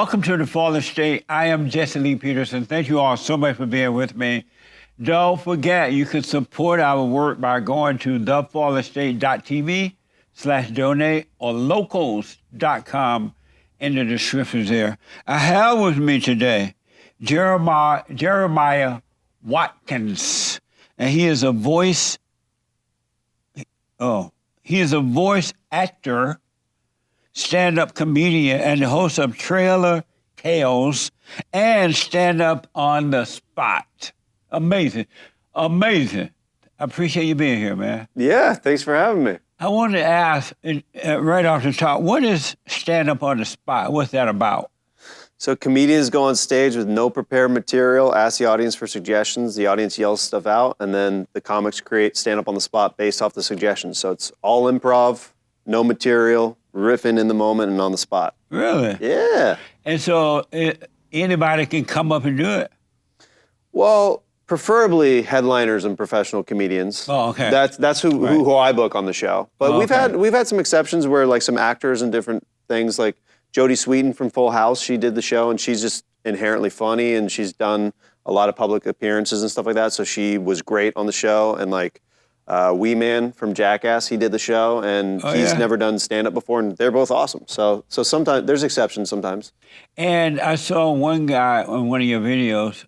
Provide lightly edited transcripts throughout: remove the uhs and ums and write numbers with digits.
Welcome to The Fallen State. I am Jesse Lee Peterson. Thank you all so much for being with me. Don't forget, you can support our work by going to TheFallenState.tv/donate or locals.com in the descriptions there. I have with me today Jeremiah Watkins, and he is a voice actor, stand-up comedian, and the host of Trailer Tales and Stand-Up on the Spot. Amazing. I appreciate you being here, man. Yeah, thanks for having me. I wanted to ask, right off the top, what is Stand-Up on the Spot? What's that about? So comedians go on stage with no prepared material, ask the audience for suggestions, the audience yells stuff out, and then the comics create stand-up on the spot based off the suggestions. So it's all improv, no material, riffing in the moment and on the spot. Really? Yeah. And so anybody can come up and do it? Well, preferably headliners and professional comedians. Oh, okay. That's who I book on the show. But we've had some exceptions where like some actors and different things, like Jodie Sweetin from Full House, she did the show and she's just inherently funny and she's done a lot of public appearances and stuff like that. So she was great on the show. And like Wee Man from Jackass, he did the show and he's never done stand-up before and they're both awesome. So sometimes there's exceptions sometimes. And I saw one guy on one of your videos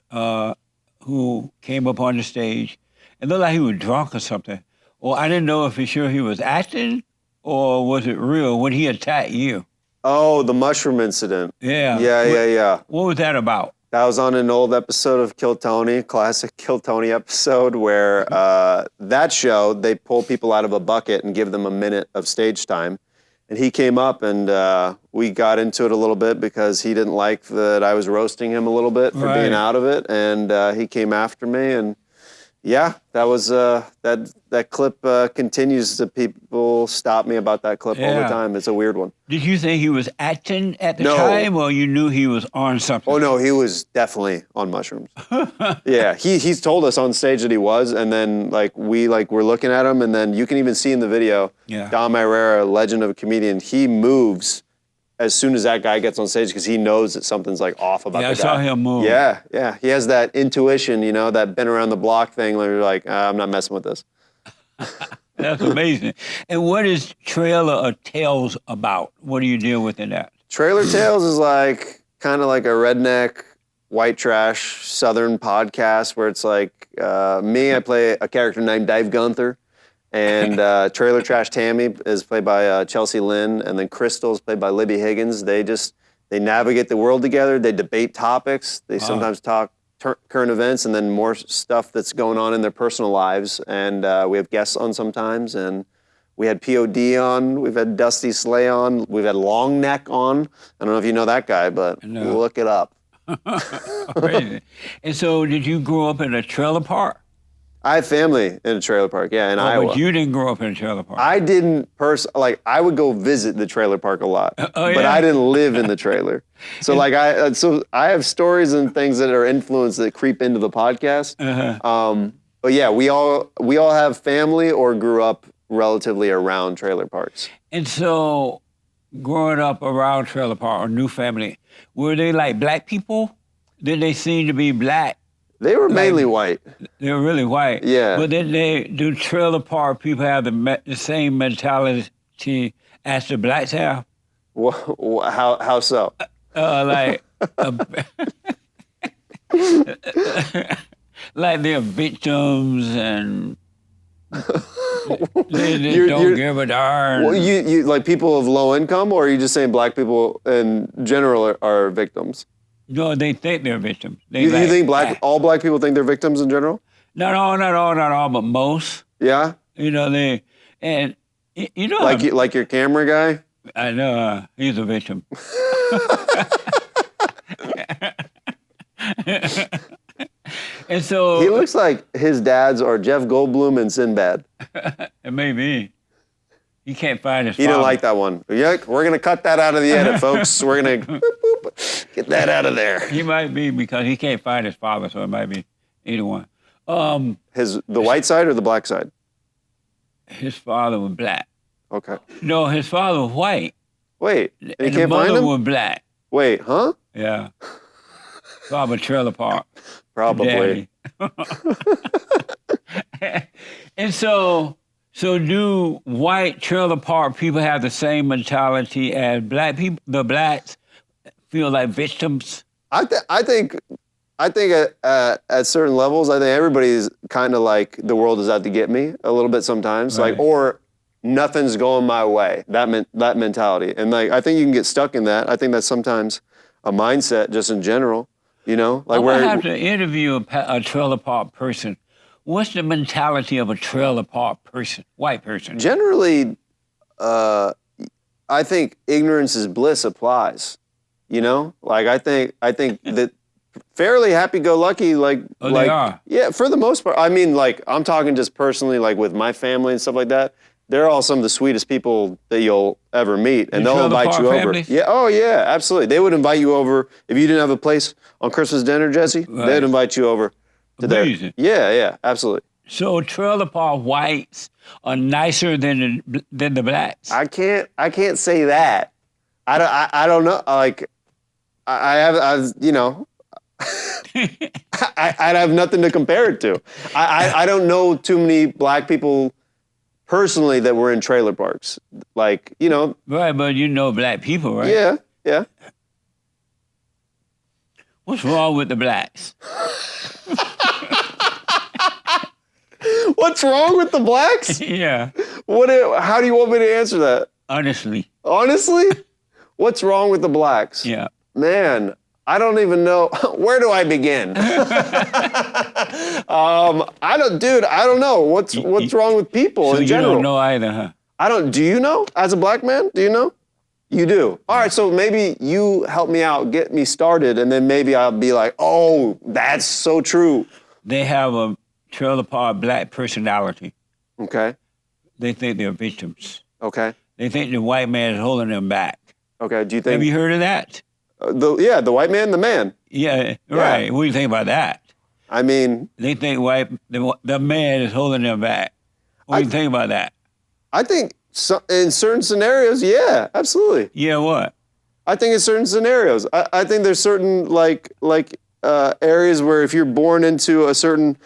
who came up on the stage. It looked like he was drunk or something. Well, I didn't know if for sure he was acting or was it real when he attacked you. Oh, the mushroom incident. Yeah. Yeah. What was that about? That was on an old episode of Kill Tony, classic Kill Tony episode, where that show, they pull people out of a bucket and give them a minute of stage time. And he came up and we got into it a little bit because he didn't like that I was roasting him a little bit for being out of it. And he came after me and yeah, that was, that clip continues to people stop me about that clip all the time. It's a weird one. Did you think he was acting at the time or you knew he was on something? Oh no, he was definitely on mushrooms. Yeah, he's told us on stage that he was, and then we're looking at him, and then you can even see in the video, Dom Irrera, legend of a comedian, he moves as soon as that guy gets on stage because he knows that something's like off about the guy. I saw him move. Yeah. He has that intuition, you know, that been around the block thing where you're like, I'm not messing with this. That's amazing. And what is Trailer Tales about? What do you deal with in that? Trailer Tales is like kind of like a redneck, white trash, southern podcast where it's like me, I play a character named Dave Gunther. And Trailer Trash Tammy is played by Chelsea Lynn, and then Crystal is played by Libby Higgins. They navigate the world together. They debate topics. They sometimes talk current events, and then more stuff that's going on in their personal lives. And we have guests on sometimes, and we had POD on. We've had Dusty Slay on. We've had Long Neck on. I don't know if you know that guy, but look it up. Crazy. And so, did you grow up in a trailer park? I have family in a trailer park, in Iowa. But you didn't grow up in a trailer park. I didn't I would go visit the trailer park a lot, but I didn't live in the trailer. So I have stories and things that are influenced that creep into the podcast. But yeah, we all have family or grew up relatively around trailer parks. And so, growing up around trailer park or new family, were they like black people? Did they seem to be black? They were mainly white. They were really white. Yeah. But then do trailer park people have the same mentality as the blacks have? How so? Like they're victims and they don't give a darn. Well, you like people of low income, or are you just saying black people in general are victims? No, they think they're victims. You think all black people think they're victims in general? Not all, but most. Yeah? You know, you know. Like your camera guy? I know, he's a victim. And so. He looks like his dads are Jeff Goldblum and Sinbad. It may be. He can't find his father. He didn't like that one. Yeah, we're going to cut that out of the edit, folks. We're going to get that out of there. He might be because he can't find his father, so it might be either one. The white side or the black side? His father was black. Okay. No, his father was white. Wait, and you and can't the find mother him? was black. Wait, huh? Yeah. Probably trailer park. Probably. And so do white trailer park people have the same mentality as black people? The blacks feel like victims? I think at certain levels, I think everybody's kind of like the world is out to get me a little bit sometimes, Right. like, or nothing's going my way. That mentality, and like I think you can get stuck in that. I think that's sometimes a mindset just in general. You know, like I'm where gonna have to interview a trailer park person. What's the mentality of a trailer park person, white person? generally, I think ignorance is bliss applies. You know, like I think that fairly happy-go-lucky, like Oh, like they are. yeah, for the most part. I mean, like I'm talking just personally, like with my family and stuff like that. They're all some of the sweetest people that you'll ever meet, and The they'll trailer invite park you over. families? Yeah, oh yeah, absolutely. They would invite you over if you didn't have a place on Christmas dinner, Jesse. Right. They'd invite you over to their. Amazing. Yeah, absolutely. So trailer park whites are nicer than the blacks. I can't say that. I don't know. Like I you know. I'd have nothing to compare it to. I don't know too many black people personally that were in trailer parks. Like, you know, Right, but you know black people, right? yeah. What's wrong with the blacks? What's wrong with the blacks? Yeah, How do you want me to answer that? honestly. Honestly? What's wrong with the blacks? Yeah. Man, I don't even know. Where do I begin? I don't know. What's wrong with people So in you general? don't know either, huh? Do you know? As a black man, do you know? You do. All right, so maybe you help me out, get me started, and then maybe I'll be like, oh, that's so true. They have a trailer park black personality. Okay, They think they're victims. okay, They think the white man is holding them back. okay. Do you Have think you heard of that? the white man, the man? Yeah, right. What do you think about that? I mean, They think the man is holding them back. What do you think about that? I think in certain scenarios, yeah, absolutely. Yeah, what? I think in certain scenarios, I think there's certain like areas where if you're born into a certain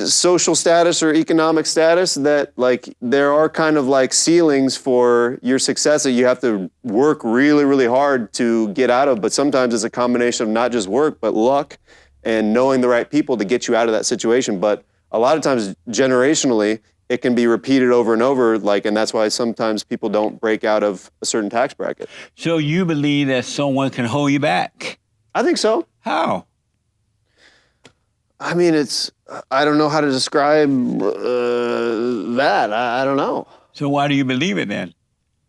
social status or economic status, that like there are kind of like ceilings for your success that you have to work really, really hard to get out of. But sometimes it's a combination of not just work, but luck and knowing the right people to get you out of that situation. But a lot of times, generationally, it can be repeated over and over, like, and that's why sometimes people don't break out of a certain tax bracket. So you believe that someone can hold you back? I think so. How? I mean, I don't know how to describe that. I don't know. So why do you believe it then?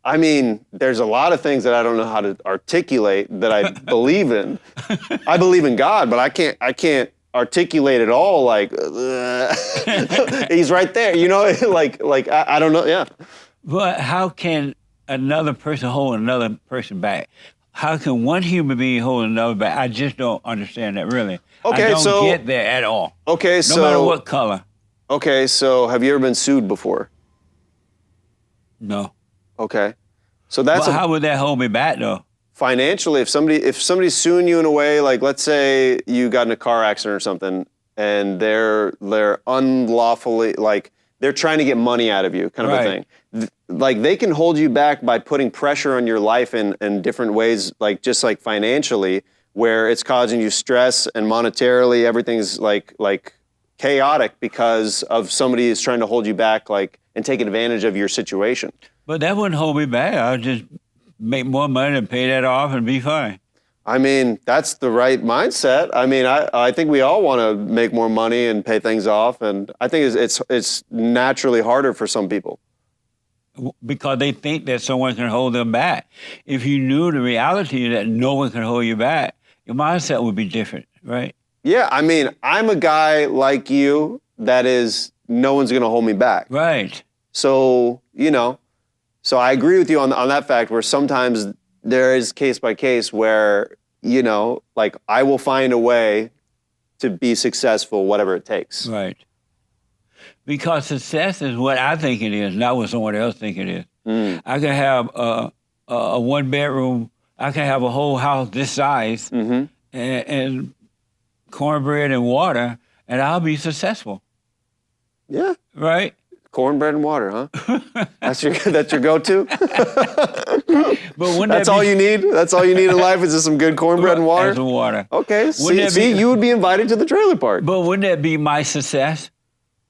I mean, there's a lot of things that I don't know how to articulate that I believe in. I believe in God, but I can't articulate it all like, he's right there, you know? like I don't know, yeah. But how can another person hold another person back? How can one human being hold another back? I just don't understand that, really. Okay, I don't so- get there at all. Okay, No matter what color. Okay, so have you ever been sued before? No. Okay. So that's Well, how would that hold me back, though? financially, if somebody's suing you in a way, like let's say you got in a car accident or something, and they're unlawfully, like they're trying to get money out of you, kind of a Right. thing. Like they can hold you back by putting pressure on your life in different ways, like just like financially, where it's causing you stress and monetarily everything's like chaotic because of somebody is trying to hold you back, like and take advantage of your situation. But that wouldn't hold me back. I would just make more money and pay that off and be fine. I mean, that's the right mindset. I mean, I think we all want to make more money and pay things off, and I think it's naturally harder for some people. Because they think that someone can hold them back. If you knew the reality that no one can hold you back, your mindset would be different, right? Yeah, I mean, I'm a guy like you that is no one's going to hold me back. Right. So, you know, so I agree with you on that fact where sometimes there is case by case where, you know, like I will find a way to be successful, whatever it takes. Right. Because success is what I think it is, not what someone else think it is. I could have a one-bedroom I can have a whole house this size and cornbread and water, and I'll be successful. Yeah. Right? Cornbread and water, huh? That's your go-to? But wouldn't That's all you need? That's all you need in life is just some good cornbread and water? And some water. Okay. See, you would be invited to the trailer park. But wouldn't that be my success?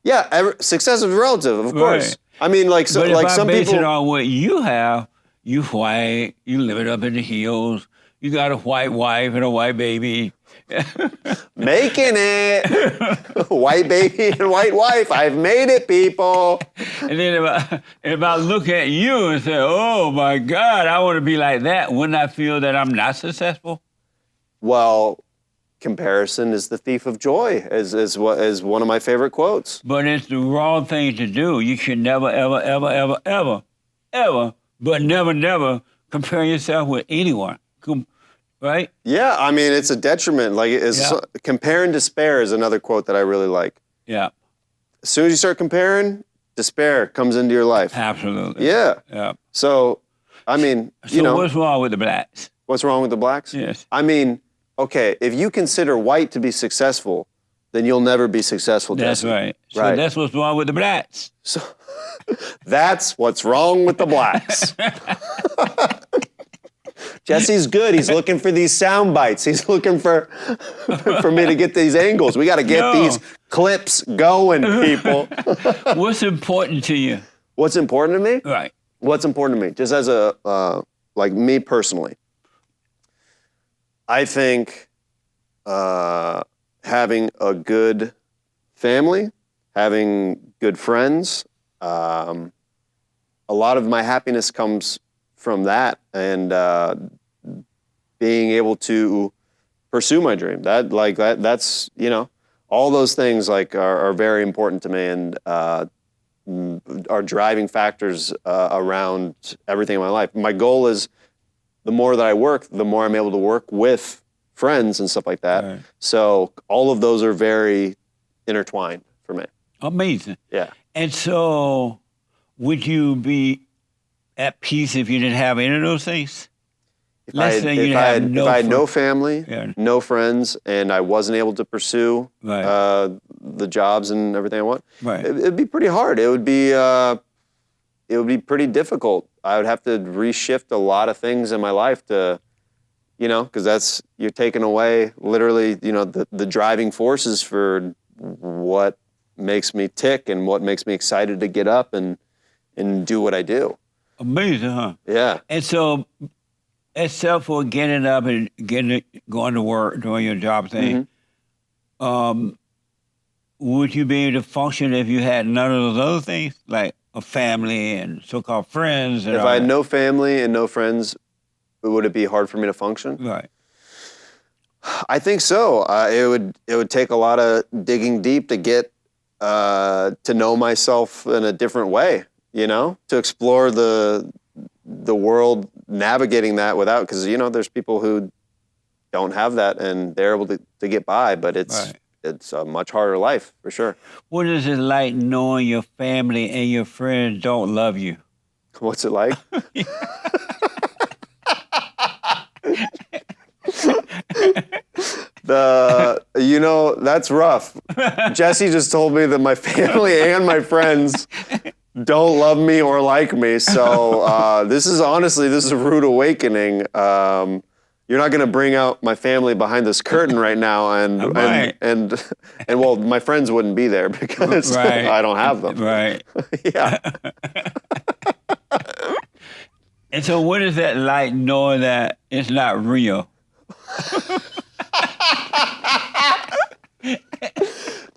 Yeah, success is relative, of course. Right. I mean, like, But if some I base people. it on what you have, you white, you live it up in the hills, you got a white wife and a white baby. Making it. White baby and white wife. I've made it, people. And then if I look at you and say, oh my God, I want to be like that, wouldn't I feel that I'm not successful? Well, comparison is the thief of joy, is one of my favorite quotes. But it's the wrong thing to do. You should never, ever, ever, ever, ever, ever, but never, never compare yourself with anyone. Right? Yeah, I mean, it's a detriment. Like, compare and despair is another quote that I really like. Yeah. As soon as you start comparing, despair comes into your life. Absolutely. Yeah. Yeah. So, I mean, So what's wrong with the blacks? What's wrong with the blacks? Yes. I mean, okay, if you consider white to be successful, then you'll never be successful, That's Jesse. right. So that's what's wrong with the blacks. So that's what's wrong with the blacks. Jesse's good. He's looking for these sound bites. He's looking for me to get these angles. We got to get these clips going, people. What's important to you? What's important to me? Right. What's important to me? Just as like me personally, I think having a good family, having good friends, a lot of my happiness comes from that, and being able to pursue my dream. That's all those things are very important to me, and are driving factors around everything in my life. My goal is, the more that I work, the more I'm able to work with friends and stuff like that. Right. So all of those are very intertwined for me. Amazing. Yeah. And so would you be at peace if you didn't have any of those things? If I had no family, no friends, and I wasn't able to pursue the jobs and everything I want, it'd be pretty hard. It would be pretty difficult. I would have to reshift a lot of things in my life to, because you're taking away literally, the driving forces for what makes me tick and what makes me excited to get up and do what I do. Amazing, huh? Yeah. And so, except for getting up and going to work, doing your job thing, would you be able to function if you had none of those other things, like a family and so-called friends? And if I had no family and no friends, would it be hard for me to function? Right. I think so. It would take a lot of digging deep to get to know myself in a different way. To explore the world, navigating that without, because there's people who don't have that and they're able to get by, but it's a much harder life for sure. What is it like knowing your family and your friends don't love you? What's it like? That's rough. Jesse just told me that my family and my friends don't love me or like me. So this is a rude awakening. You're not going to bring out my family behind this curtain right now, and well, my friends wouldn't be there because I don't have them. Right. Yeah. And so, what is that like knowing that it's not real?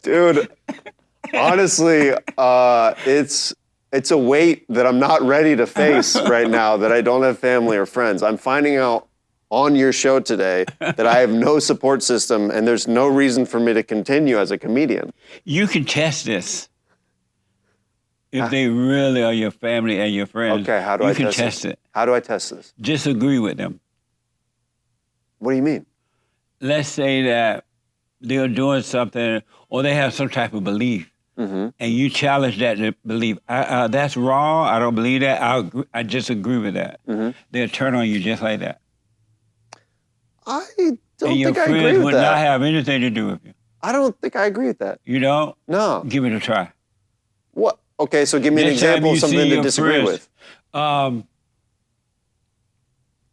Dude, honestly, it's a weight that I'm not ready to face right now, that I don't have family or friends. I'm finding out on your show today that I have no support system, and there's no reason for me to continue as a comedian. You can test this. If they really are your family and your friends, okay, how do I can test it. How do I test this? Disagree with them. What do you mean? Let's say that they're doing something or they have some type of belief, and you challenge that belief. That's wrong. I don't believe that. I disagree with that. They'll turn on you just like that. I don't and your think I agree friends with would that. not have anything to do with you. I don't think I agree with that. You don't? No. Give it a try. What? Okay, so give me an Next time example you of something see to your disagree friends, with.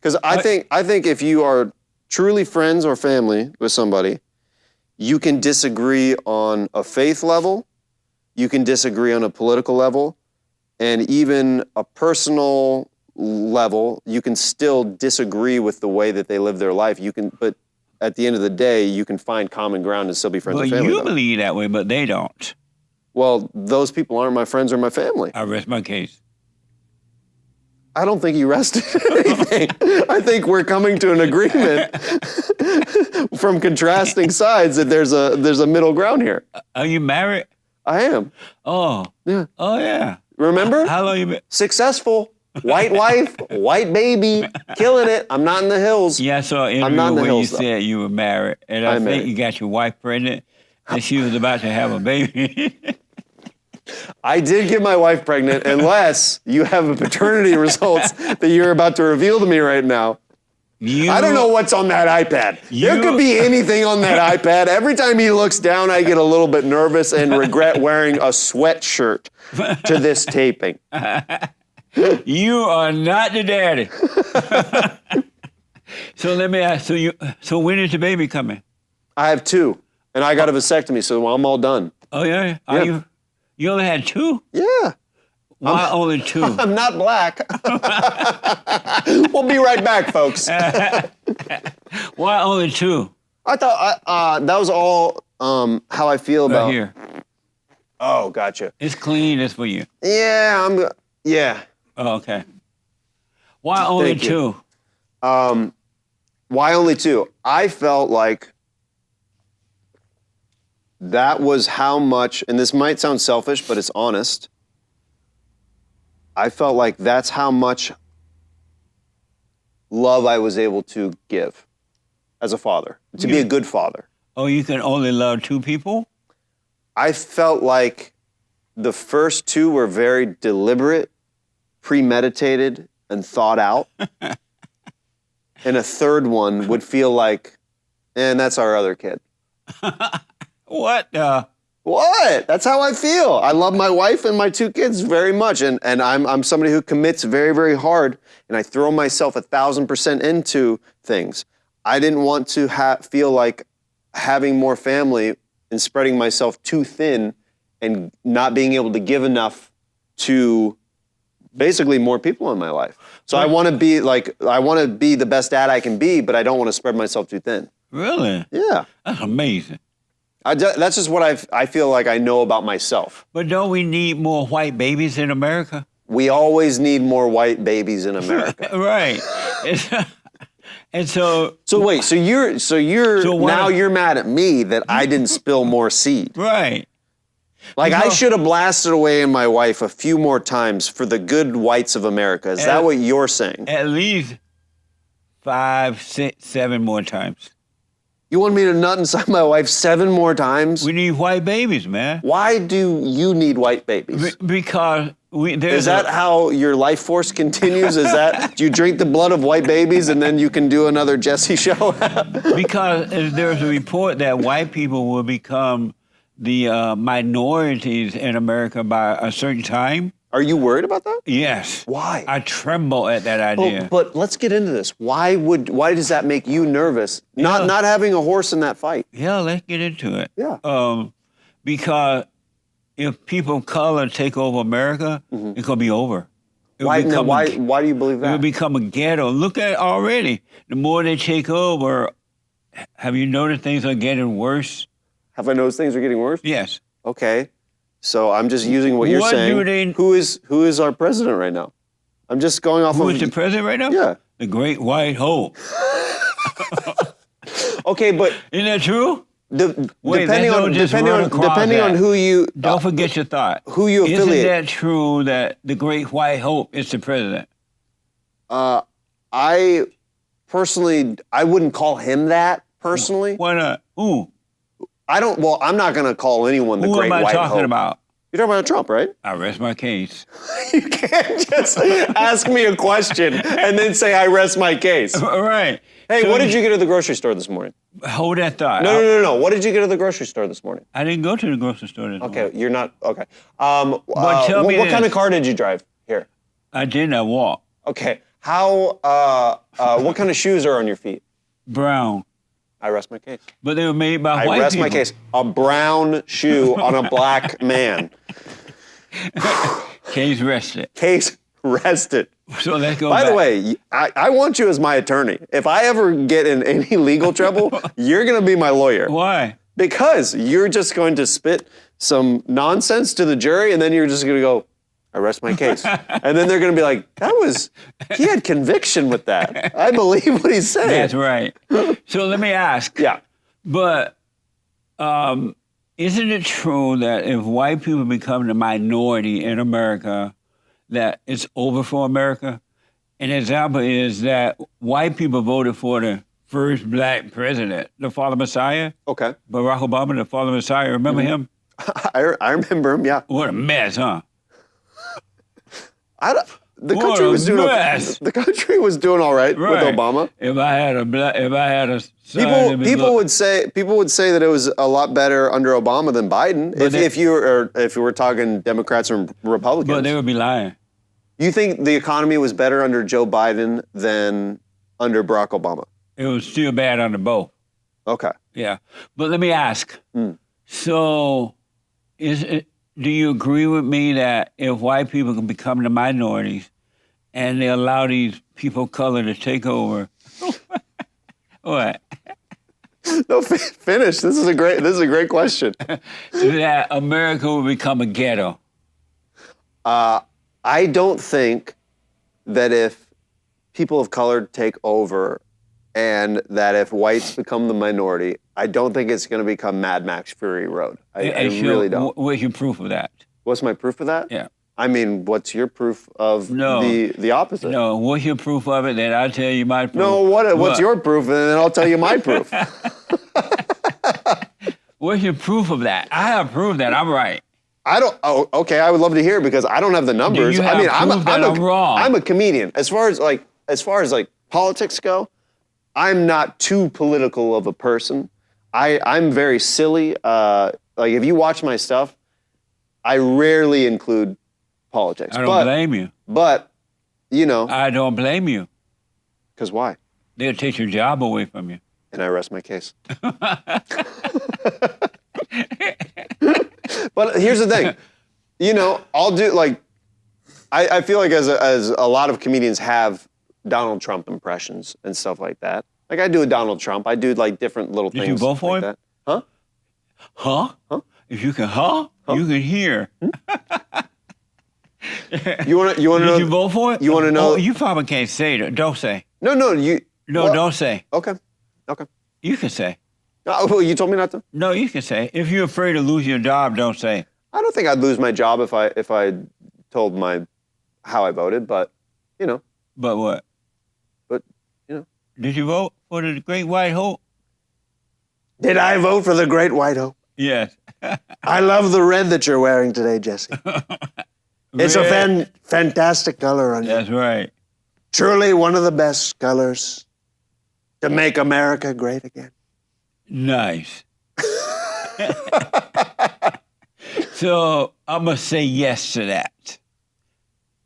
Because I think if you are truly friends or family with somebody, you can disagree on a faith level, you can disagree on a political level, and even a personal level, you can still disagree with the way that they live their life. But at the end of the day, you can find common ground and still be friends Well, and family. you believe that way, but they don't. Well, those people aren't my friends or my family. I rest my case. I don't think you rested anything. I think we're coming to an agreement from contrasting sides that there's a middle ground here. Are you married? I am. Oh. Yeah. Oh, yeah. Remember? How long you been? Successful. White wife, white baby, killing it. I'm not in the hills. Yeah, I saw an I'm not in interview the where you hills, though. said you were married, and I I'm think married. you got your wife pregnant, and she was about to have a baby. I did get my wife pregnant, unless you have a paternity results that you're about to reveal to me right now. I don't know what's on that iPad. There could be anything on that iPad. Every time he looks down, I get a little bit nervous and regret wearing a sweatshirt to this taping. You are not the daddy. So let me ask, so when is the baby coming? I have 2, and I got a vasectomy, so I'm all done. Oh, yeah? Yeah. You only had 2? Yeah. Why only 2? I'm not black. We'll be right back, folks. Why only 2? I thought that was all how I feel Right about. here. Oh, gotcha. It's clean, it's for you. Yeah, yeah. Oh, okay. Why only Thank you. 2? Why only 2? I felt like that was how much, and this might sound selfish, but it's honest. I felt like that's how much love I was able to give as a father, to be a good father. Oh, you can only love 2 people? I felt like the first 2 were very deliberate, premeditated, and thought out. And a third one would feel like, and that's our other kid. What? What? That's how I feel. I love my wife and my 2 kids very much, and I'm somebody who commits very, very hard, and I throw myself 1,000% into things. I didn't want to feel like having more family and spreading myself too thin and not being able to give enough to basically more people in my life. So I want to be the best dad I can be, but I don't want to spread myself too thin. Really? Yeah. That's amazing. That's just what I feel like I know about myself. But don't we need more white babies in America? We always need more white babies in America. Right. And so wait, so now you're mad at me that I didn't spill more seed. right. Like I should have blasted away in my wife a few more times for the good whites of America. Is that what you're saying? At least 5, 6, 7 more times. You want me to nut inside my wife 7 more times? We need white babies, man. Why do you need white babies? Because Is that how your life force continues? Is that, do you drink the blood of white babies and then you can do another Jesse show? because there's a report that white people will become the minorities in America by a certain time. Are you worried about that? Yes. Why? I tremble at that idea. Oh, but let's get into this. Why does that make you nervous? Not having a horse in that fight. Yeah, let's get into it. Yeah. Because if people of color take over America, it's gonna be over. Why do you believe that? It will become a ghetto. Look at it already. The more they take over, have you noticed things are getting worse? Have I noticed things are getting worse? Yes. Okay. So I'm just using what you're saying. Who is our president right now? I'm just going off Who is the president right now? Yeah. The Great White Hope. Okay, but Isn't that true? depending on who you Don't forget your thought. who you affiliate. Isn't that true that the Great White Hope is the president? I personally, I wouldn't call him that personally. Why not? Who? I'm not going to call anyone the Who Great am I White talking Hope. about? You're talking about Trump, right? I rest my case. You can't just ask me a question and then say, I rest my case. All right. Hey, So what did you get at the grocery store this morning? Hold that thought. No. What did you get at the grocery store this morning? I didn't go to the grocery store this morning. Okay, you're not, okay. But tell me what kind this. of car did you drive here? I did not walk. Okay, what kind of shoes are on your feet? Brown. I rest my case. But they were made by white I rest people. my case. A brown shoe on a black man. Case rested. Case rested. So let's go By back. the way, I want you as my attorney. If I ever get in any legal trouble, you're going to be my lawyer. Why? Because you're just going to spit some nonsense to the jury, and then you're just going to go, I rest my case. And then they're going to be like, he had conviction with that. I believe what he's saying. That's right. So let me ask. Yeah. But isn't it true that if white people become the minority in America, that it's over for America? An example is that white people voted for the first black president, the Father Messiah. Okay. Barack Obama, the Father Messiah. Remember him? I remember him, yeah. What a mess, huh? The What country a was doing mess. the country was doing all right with Obama. If I had a son, People would say that it was a lot better under Obama than Biden. If you were talking Democrats or Republicans. But they would be lying. You think the economy was better under Joe Biden than under Barack Obama? It was still bad under both. Okay. Yeah. But let me ask. So do you agree with me that if white people can become the minorities and they allow these people of color to take over, what? No, finish. This is a great question. That America will become a ghetto? I don't think that if people of color take over and that if whites become the minority, I don't think it's going to become Mad Max Fury Road. I really don't. What's your proof of that? What's my proof of that? Yeah. I mean, what's your proof of the opposite? No, what's your proof of it? Then I'll tell you my proof. No, what's your proof? And then I'll tell you my proof. What's your proof of that? I have proof that I'm right. I don't. Oh, okay. I would love to hear it because I don't have the numbers. Do you have proof that I'm wrong? I'm a comedian. As far as politics go, I'm not too political of a person. I'm very silly. Like if you watch my stuff, I rarely include politics. I don't blame you. But you know, I don't blame you. Because why? They'll take your job away from you. And I rest my case. But here's the thing, you know, I'll do like, I feel like as a lot of comedians have Donald Trump impressions and stuff like that. Like I do a Donald Trump, I do like different little things. Did you vote for like him? that. Huh? Huh? If you can you can hear. You want to know? Did you vote for it? You want to know? Oh, you probably can't say it. Don't say. No, don't say. Okay. You can say. Well, you told me not to. No, you can say. If you're afraid of losing your job, don't say. I don't think I'd lose my job if I told how I voted, but you know. But what? But you know. Did you vote for the Great White Hope? Did I vote for the Great White Hope? Yes. I love the red that you're wearing today, Jesse. It's a fantastic color on you. That's right. Truly one of the best colors to make America great again. Nice. So I'm going to say yes to that.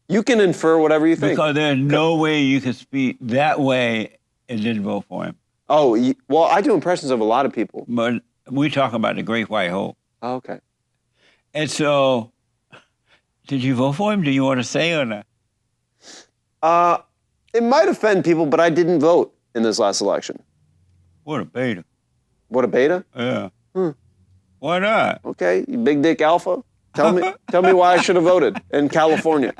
You can infer whatever you think. Because there's no way you can speak that way and didn't vote for him. Oh, well, I do impressions of a lot of people. But we're talking about the Great White Hope. Oh, okay. And so, did you vote for him? Do you want to say or not? It might offend people, but I didn't vote in this last election. What a beta. What a beta? Yeah. Why not? Okay, you big dick alpha. Tell me why I should have voted in California.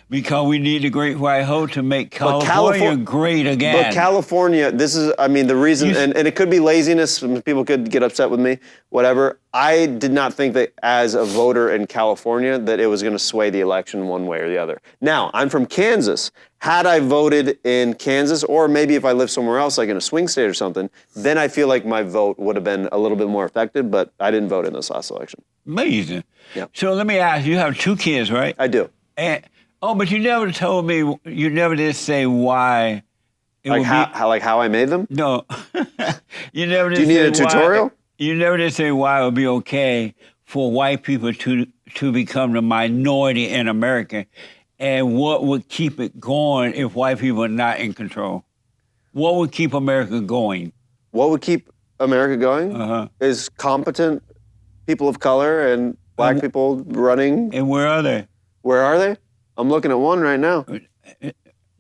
Because we need the Great White Hope to make California great again. But California, this is, I mean, the reason, and it could be laziness, people could get upset with me, whatever. I did not think that as a voter in California that it was going to sway the election one way or the other. Now, I'm from Kansas. Had I voted in Kansas, or maybe if I lived somewhere else, like in a swing state or something, then I feel like my vote would have been a little bit more effective, but I didn't vote in this last election. Amazing. Yep. So let me ask you have 2 kids, right? I do. And but you never told me. You never did say why. It Like would how I made them? No, you never did. Do you need a tutorial? You never did say why it would be okay for white people to become the minority in America, and what would keep it going if white people are not in control. What would keep America going? What would keep America going is competent people of color and black people running. And where are they? Where are they? I'm looking at one right now.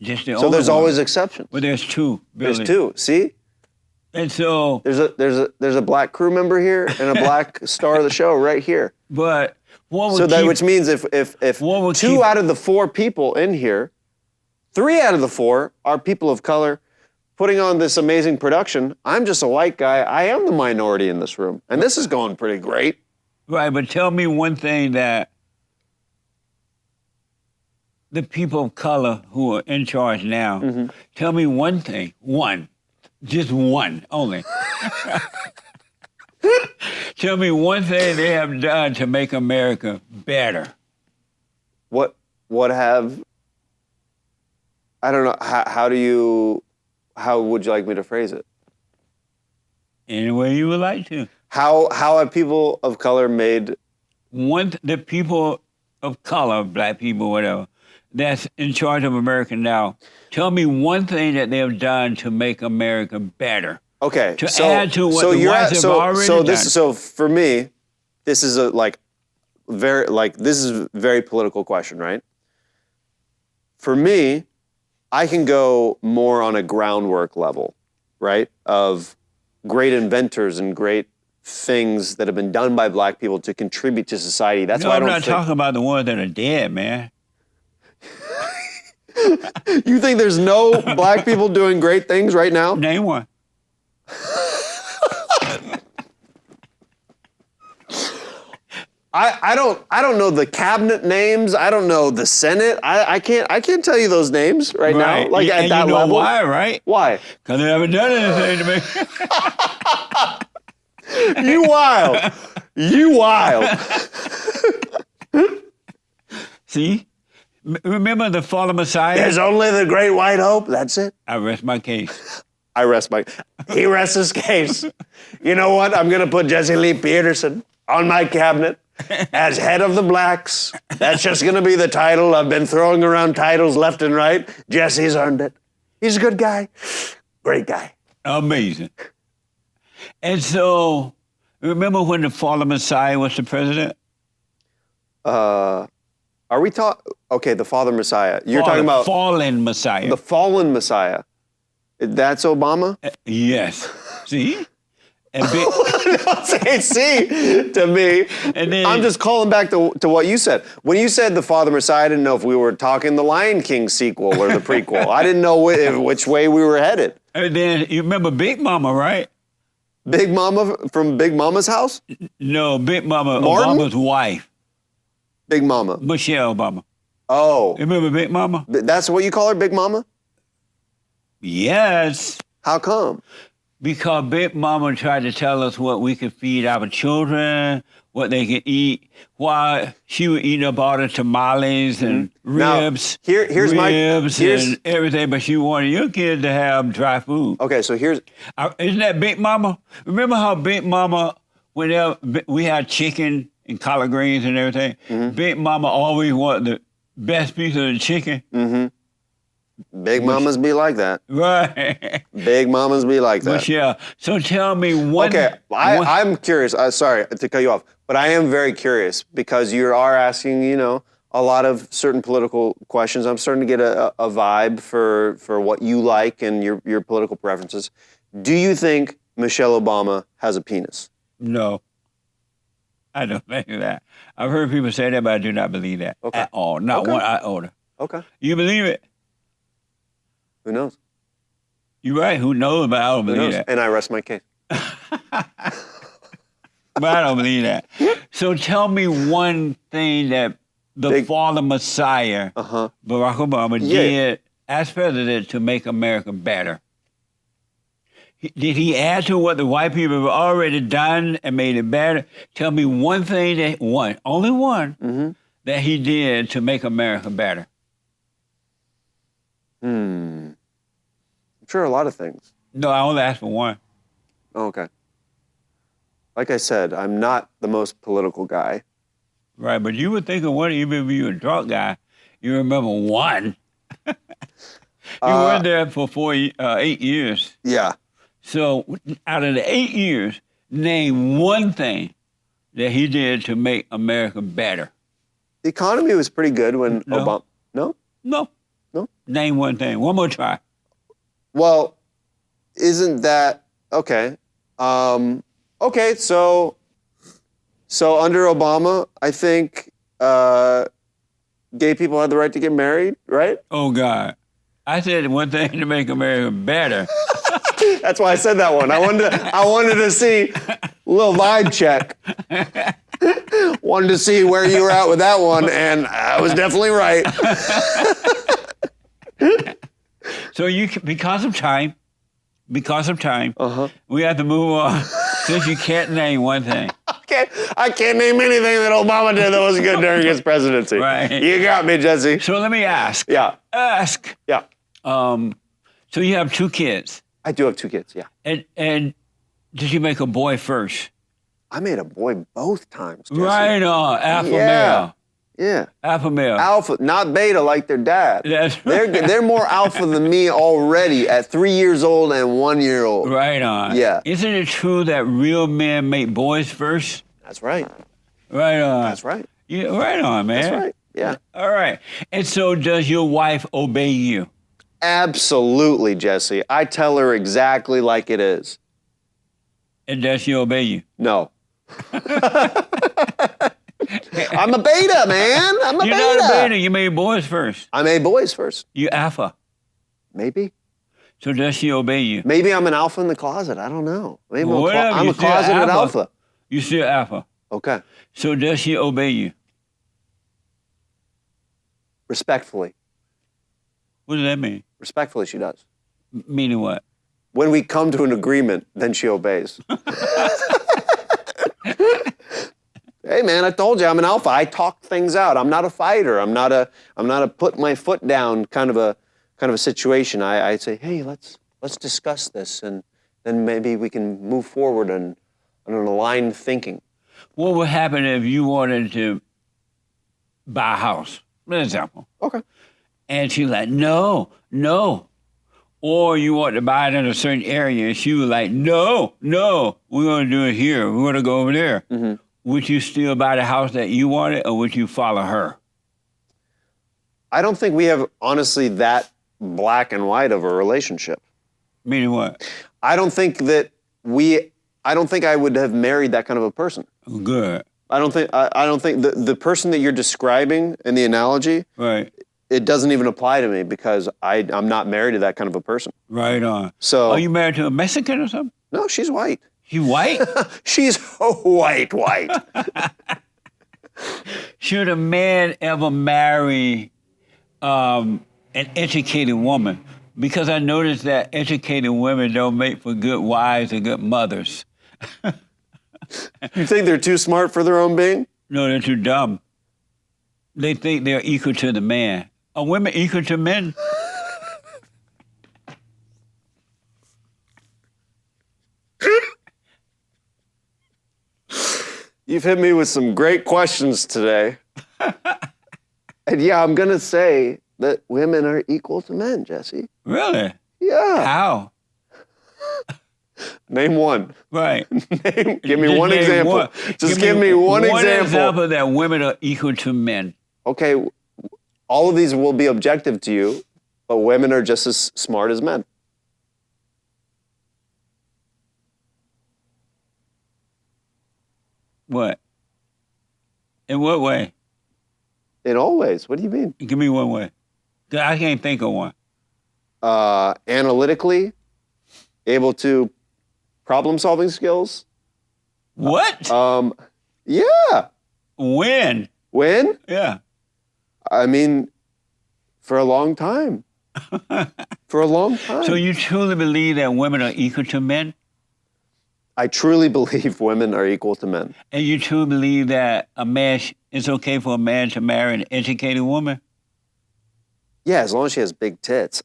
Just the So there's only one. always exceptions. But there's 2. Billy. There's 2. See? And so there's a black crew member here and a black star of the show right here. But what would So that keep, which means if what would 2 keep- out of the 4 people in here, 3 out of the 4 are people of color putting on this amazing production. I'm just a white guy. I am the minority in this room. And this is going pretty great. Right, but tell me one thing that the people of color who are in charge now, tell me one thing, just one only. Tell me one thing they have done to make America better. What have, I don't know, how would you like me to phrase it? Any way you would like to. How have people of color made? The people of color, black people, whatever, that's in charge of America now, tell me one thing that they have done to make America better. Okay, To add to what the whites have already done. So for me, this is a very political question, right? For me, I can go more on a groundwork level, right? Of great inventors and great things that have been done by black people to contribute to society. That's why I don't I'm not talking about the ones that are dead, man. You think there's no black people doing great things right now? Name one. I don't know the cabinet names. I don't know the Senate. I can't tell you those names right now. Like at and that you know level. why, right? Why? Because they haven't done anything to me. You wild. You wild. See? Remember the fallen Messiah? There's only the great white hope. That's it. I rest my case. He rests his case. You know what? I'm going to put Jesse Lee Peterson on my cabinet as head of the blacks. That's just going to be the title. I've been throwing around titles left and right. Jesse's earned it. He's a good guy. Great guy. Amazing. And so, remember when the fallen Messiah was the president? Are we talking? Okay, the Father Messiah. You're talking about fallen Messiah. the fallen Messiah. That's Obama? Yes. See? And Don't say see to me. And then- I'm just calling back to what you said. When you said the Father Messiah, I didn't know if we were talking the Lion King sequel or the prequel. I didn't know which way we were headed. And then you remember Big Mama, right? Big Mama from Big Mama's house? No, Big Mama, Martin? Obama's wife, Big Mama. Michelle Obama. Oh, You remember Big Mama? that's what you call her, Big Mama? Yes. How come? Because Big Mama tried to tell us what we could feed our children, what they could eat, while she would eat up all the tamales and Now, ribs, here's and everything, but she wanted your kids to have dry food. Okay, so here's Isn't that Big Mama? Remember how Big Mama, whenever we had chicken and collard greens and everything, Big Mama always wanted the best piece of the chicken? Big Mamas be like that. Right. Big Mamas be like that. Michelle, so tell me one... Okay, I'm curious. Sorry to cut you off, but I am very curious because you are asking, a lot of certain political questions. I'm starting to get a vibe for what you like and your political preferences. Do you think Michelle Obama has a penis? No. I don't think that. I've heard people say that, but I do not believe that at all. Not one iota. Okay. You believe it? Who knows? You're right. Who knows? But I don't Who believe knows? that. And I rest my case. But I don't believe that. So tell me one thing that the fallen Messiah, Barack Obama, did as president to make America better. Did he add to what the white people have already done and made it better? Tell me one thing only one, that he did to make America better. I'm sure a lot of things. No, I only asked for one. Oh, okay. Like I said, I'm not the most political guy. Right, but you would think of one, even if you're a drunk guy, you remember one. You were there for 8 years. Yeah. So out of the 8 years, name one thing that he did to make America better. The economy was pretty good when No. Obama... No? No. No? Name one thing. One more try. Well, isn't that... Okay. Okay, so under Obama, I think gay people had the right to get married, right? Oh, God. I said one thing to make America better. That's why I said that one. I wanted to see a little vibe check. Wanted to see where you were at with that one, and I was definitely right. So because of time, we have to move on since you can't name one thing. I can't name anything that Obama did that was good during his presidency. Right. You got me, Jesse. So let me ask. Yeah. Yeah. So you have 2 kids. I do have 2 kids, yeah. And did you make a boy first? I made a boy both times, Jesse. Right on. Alpha Yeah. male. Yeah. Alpha male. Alpha, not beta like their dad. That's right. They're more alpha than me already at 3 years old and 1 year old. Right on. Yeah. Isn't it true that real men make boys first? That's right. Right on. That's right. Yeah, right on, man. That's right. Yeah. All right. And so does your wife obey you? Absolutely, Jesse. I tell her exactly like it is. And does she obey you? No. I'm a beta, man. I'm a You're beta. not a beta. You made boys first. I made boys first. You alpha. Maybe. So does she obey you? Maybe I'm an alpha in the closet. I don't know. Maybe Whatever, I'm you a still closeted alpha. You still alpha. Okay. So does she obey you? Respectfully. What does that mean? Respectfully, she does. Meaning what? When we come to an agreement, then she obeys. Hey man, I told you I'm an alpha. I talk things out. I'm not a fighter. I'm not a put my foot down kind of a situation. I say, hey, let's discuss this, and then maybe we can move forward on an aligned thinking. What would happen if you wanted to buy a house, for example? Okay. And she's like, no. Or you want to buy it in a certain area, and she was like, no, we're going to do it here. We're going to go over there. Mm-hmm. Would you still buy the house that you wanted, or would you follow her? I don't think we have, honestly, that black and white of a relationship. Meaning what? I don't think I would have married that kind of a person. Good. I don't think the person that you're describing in the analogy, Right. it doesn't even apply to me because I'm not married to that kind of a person. Right on. So Are you married to a Mexican or something? No, she's white. You white? She's white. Should a man ever marry an educated woman? Because I noticed that educated women don't make for good wives or good mothers. You think they're too smart for their own being? No, they're too dumb. They think they're equal to the man. Are women equal to men? You've hit me with some great questions today. And yeah, I'm going to say that women are equal to men, Jesse. Really? Yeah. How? Name one. Right. Give me one name example. one. Just give me one example. example that women are equal to men. Okay, all of these will be objective to you, but women are just as smart as men. What? In what way? In all ways. What do you mean? Give me one way. 'Cause I can't think of one. Analytically, able to problem-solving skills. What? Yeah. When? When? Yeah. I mean, for a long time. for a long time. So you truly believe that women are equal to men? I truly believe women are equal to men. And you truly believe that it's okay for a man to marry an educated woman? Yeah, as long as she has big tits.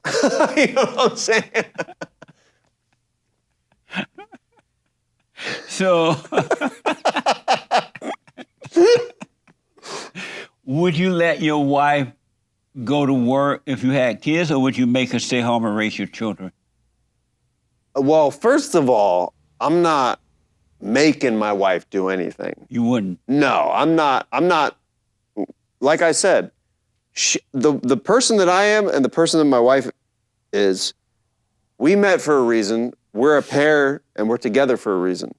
You know what I'm saying? So, would you let your wife go to work if you had kids, or would you make her stay home and raise your children? Well, first of all, I'm not making my wife do anything. You wouldn't? No, I'm not. Like I said, the person that I am and the person that my wife is, we met for a reason. We're a pair and we're together for a reason.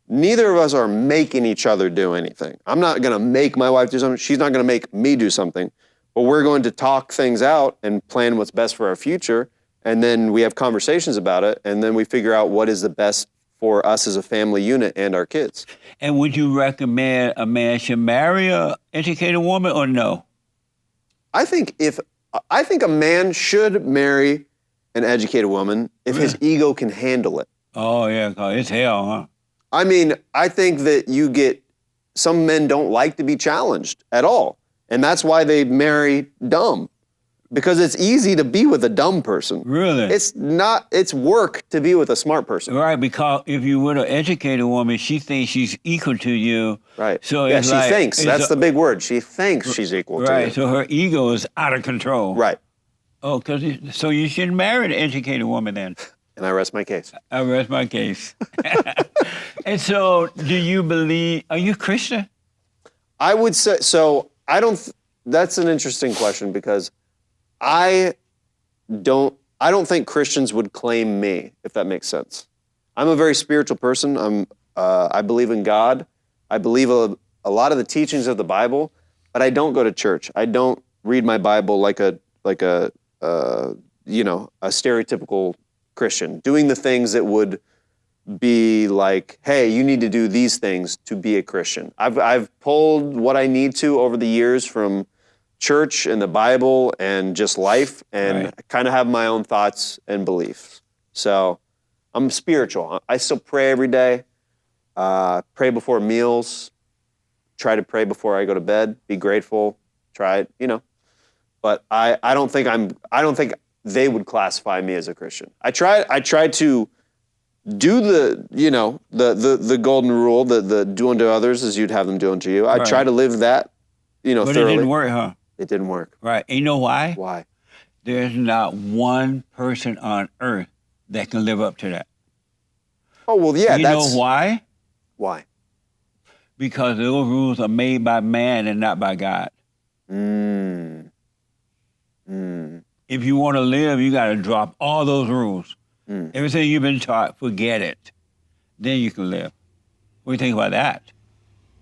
Neither of us are making each other do anything. I'm not going to make my wife do something. She's not going to make me do something. But we're going to talk things out and plan what's best for our future. And then we have conversations about it. And then we figure out what is the best for us as a family unit and our kids. And would you recommend a man should marry an educated woman or no? I think a man should marry an educated woman if his ego can handle it. Oh, yeah, 'cause it's hell, huh? I mean, I think that some men don't like to be challenged at all. And that's why they marry dumb. Because it's easy to be with a dumb person. Really? It's work to be with a smart person. Right, because if you were an educated woman, she thinks she's equal to you. Right. So yeah, it's she like, thinks. That's the big word. She thinks she's equal to you. Right, so her ego is out of control. Right. Oh, so you shouldn't marry an educated woman then. And I rest my case. I rest my case. And so, do you believe, are you Christian? I would say, that's an interesting question because I don't think Christians would claim me, if that makes sense. I'm a very spiritual person. I believe in God. I believe a lot of the teachings of the Bible, but I don't go to church. I don't read my Bible like a stereotypical Christian, doing the things that would be like, hey, you need to do these things to be a Christian. I've pulled what I need to over the years from church and the Bible and just life, and kind of have my own thoughts and beliefs. So I'm spiritual. I still pray every day, pray before meals, try to pray before I go to bed, be grateful, try it, But I don't think they would classify me as a Christian. I try to do the golden rule, the do unto others as you'd have them do unto you. I try to live that, But thoroughly. it didn't work, huh? It didn't work. Right. And you know why? Why? There's not one person on earth that can live up to that. Oh, well, yeah. You know why? Why? Because those rules are made by man and not by God. If you want to live, you got to drop all those rules. Everything you've been taught, forget it. Then you can live. What do you think about that?